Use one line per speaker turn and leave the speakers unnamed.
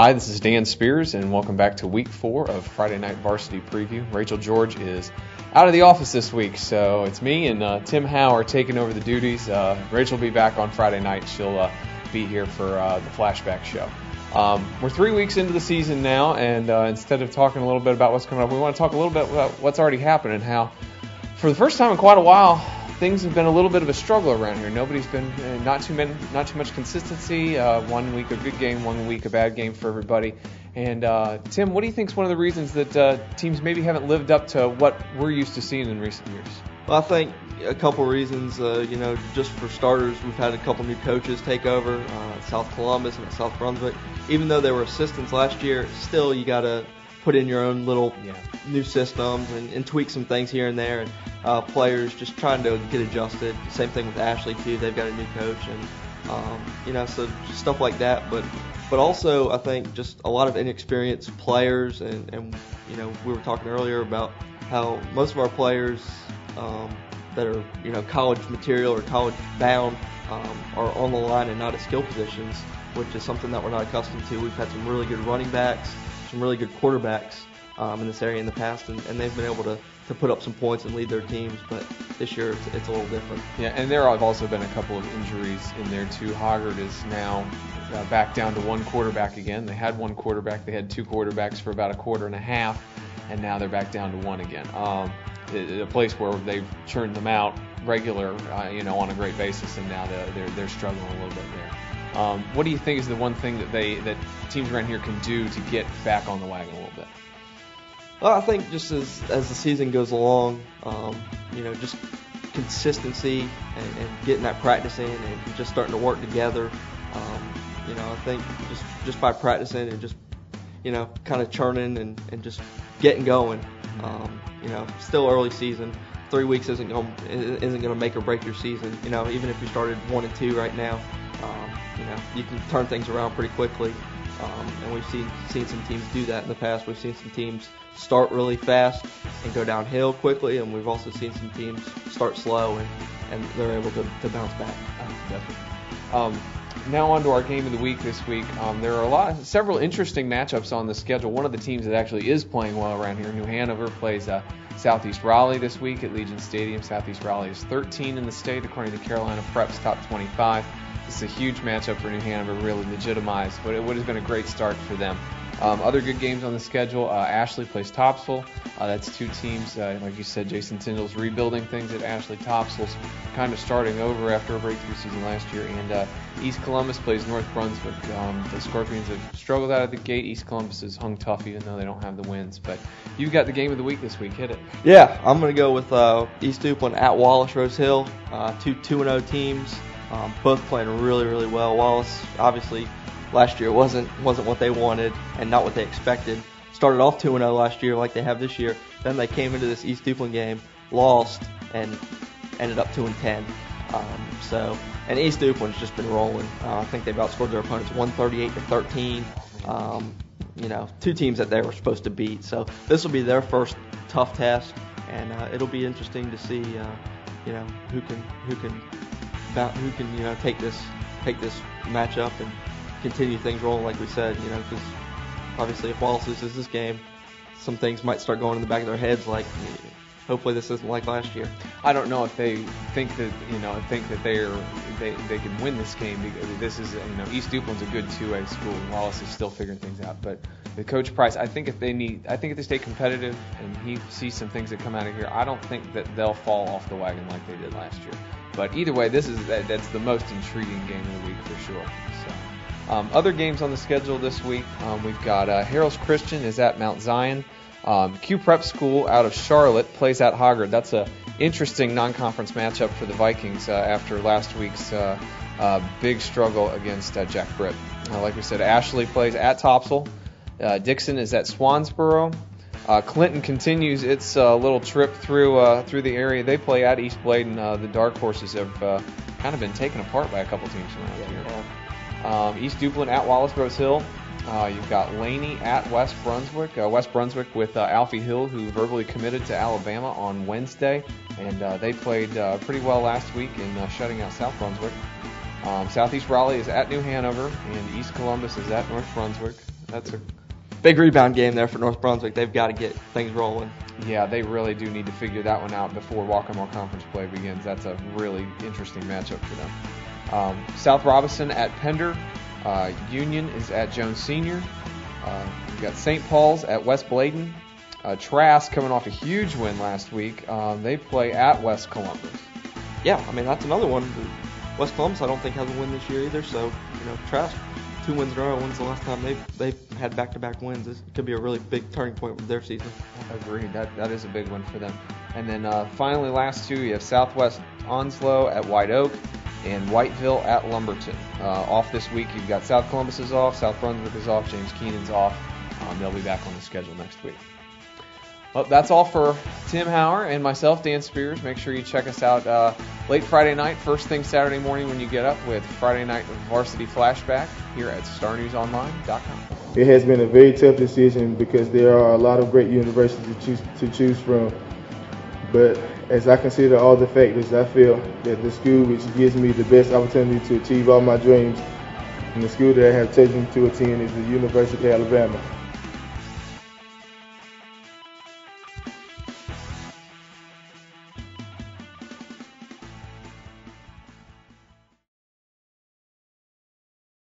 Hi, this is Dan Spears, and welcome back to Week 4 of Friday Night Varsity Preview. Rachel George is out of the office this week, so it's me and Tim Howe are taking over the duties. Rachel will be back on Friday night. She'll be here for the flashback show. We're 3 weeks into the season now, and instead of talking a little bit about what's coming up, we want to talk a little bit about what's already happened and how, for the first time in quite a while, things have been a little bit of a struggle around here. Nobody's been not too much consistency. 1 week a good game, 1 week a bad game for everybody. And Tim, what do you think is one of the reasons that teams maybe haven't lived up to what we're used to seeing in recent years?
Well, I think a couple reasons. Just for starters, we've had a couple new coaches take over at South Columbus and at South Brunswick. Even though they were assistants last year, still you got to put in your own little new systems and tweak some things here and there. And players just trying to get adjusted. Same thing with Ashley too. They've got a new coach, and so just stuff like that. But also I think just a lot of inexperienced players, and we were talking earlier about how most of our players that are college material or college bound are on the line and not at skill positions, which is something that we're not accustomed to. We've had some really good running backs, some really good quarterbacks in this area in the past, and they've been able to put up some points and lead their teams, but this year it's a little different.
Yeah, and there have also been a couple of injuries in there too. Hoggard is now back down to one quarterback again. They had one quarterback. They had two quarterbacks for about a quarter and a half, and now they're back down to one again. A place where they've churned them out regular, on a great basis, and now they're struggling a little bit there. What do you think is the one thing that teams around here can do to get back on the wagon a little bit?
Well, I think just as the season goes along, just consistency and getting that practice in and just starting to work together. I think just by practicing and just kind of churning and just getting going. Still early season. 3 weeks isn't going to make or break your season. Even if you started 1-2 right now, you can turn things around pretty quickly. And we've seen some teams do that in the past. We've seen some teams start really fast and go downhill quickly, and we've also seen some teams start slow and they're able to bounce back.
Definitely. Now on to our game of the week this week. There are several interesting matchups on the schedule. One of the teams that actually is playing well around here, New Hanover, plays Southeast Raleigh this week at Legion Stadium. Southeast Raleigh is 13 in the state according to Carolina Prep's top 25. This is a huge matchup for New Hanover, really legitimized, but it would have been a great start for them. Other good games on the schedule, Ashley plays Topsail. That's two teams, like you said, Jason Tyndall's rebuilding things at Ashley. Topsail's kind of starting over after a breakthrough season last year. And East Columbus plays North Brunswick. The Scorpions have struggled out of the gate. East Columbus has hung tough even though they don't have the wins. But you've got the game of the week this week. Hit it.
Yeah, I'm going to go with East Duplin at Wallace Rose Hill. Two 2-0 teams, both playing really, really well. Wallace, obviously, last year wasn't what they wanted and not what they expected. Started off 2-0 last year like they have this year. Then they came into this East Duplin game, lost, and ended up 2-10. And East Duplin's just been rolling. I think they've outscored their opponents 138-13. Two teams that they were supposed to beat. So this will be their first tough test, and it'll be interesting to see, who can take this matchup and continue things rolling like we said, because obviously if Wallace loses this game, some things might start going in the back of their heads like, hopefully this isn't like last year.
I don't know if they think that they can win this game because this is East Duplin's a good 2A school. Wallace is still figuring things out, but the Coach Price, I think if they stay competitive and he sees some things that come out of here, I don't think that they'll fall off the wagon like they did last year. But either way, that's the most intriguing game of the week for sure. So. Other games on the schedule this week, we've got Harrell's Christian is at Mount Zion. Q Prep School out of Charlotte plays at Hoggard. That's a interesting non-conference matchup for the Vikings after last week's big struggle against Jack Britt. Like we said, Ashley plays at Topsail. Dixon is at Swansboro. Clinton continues its little trip through the area. They play at East Bladen. The Dark Horses have kind of been taken apart by a couple teams around here. East Duplin at Wallace Rose Hill. You've got Laney at West Brunswick. West Brunswick with Alfie Hill, who verbally committed to Alabama on Wednesday. And they played pretty well last week in shutting out South Brunswick. Southeast Raleigh is at New Hanover, and East Columbus is at North Brunswick. That's a
big rebound game there for North Brunswick. They've got to get things rolling.
Yeah, they really do need to figure that one out before Waccamaw Conference play begins. That's a really interesting matchup for them. South Robinson at Pender. Union is at Jones Senior. We've got St. Paul's at West Bladen. Trask coming off a huge win last week. They play at West Columbus.
Yeah, I mean, that's another one. West Columbus, I don't think, has a win this year either. So, Trask, 2 wins in a row. When's the last time they've had back-to-back wins? It could be a really big turning point with their season.
Agreed. That is a big one for them. And then finally, last two, you have Southwest Onslow at White Oak and Whiteville at Lumberton. Off this week, you've got South Columbus is off, South Brunswick is off, James Keenan's off. They'll be back on the schedule next week. Well, that's all for Tim Hauer and myself, Dan Spears. Make sure you check us out late Friday night, first thing Saturday morning when you get up with Friday Night Varsity Flashback here at StarNewsOnline.com.
It has been a very tough decision because there are a lot of great universities to choose from. But as I consider all the factors, I feel that the school which gives me the best opportunity to achieve all my dreams and the school that I have chosen to attend is the University of Alabama.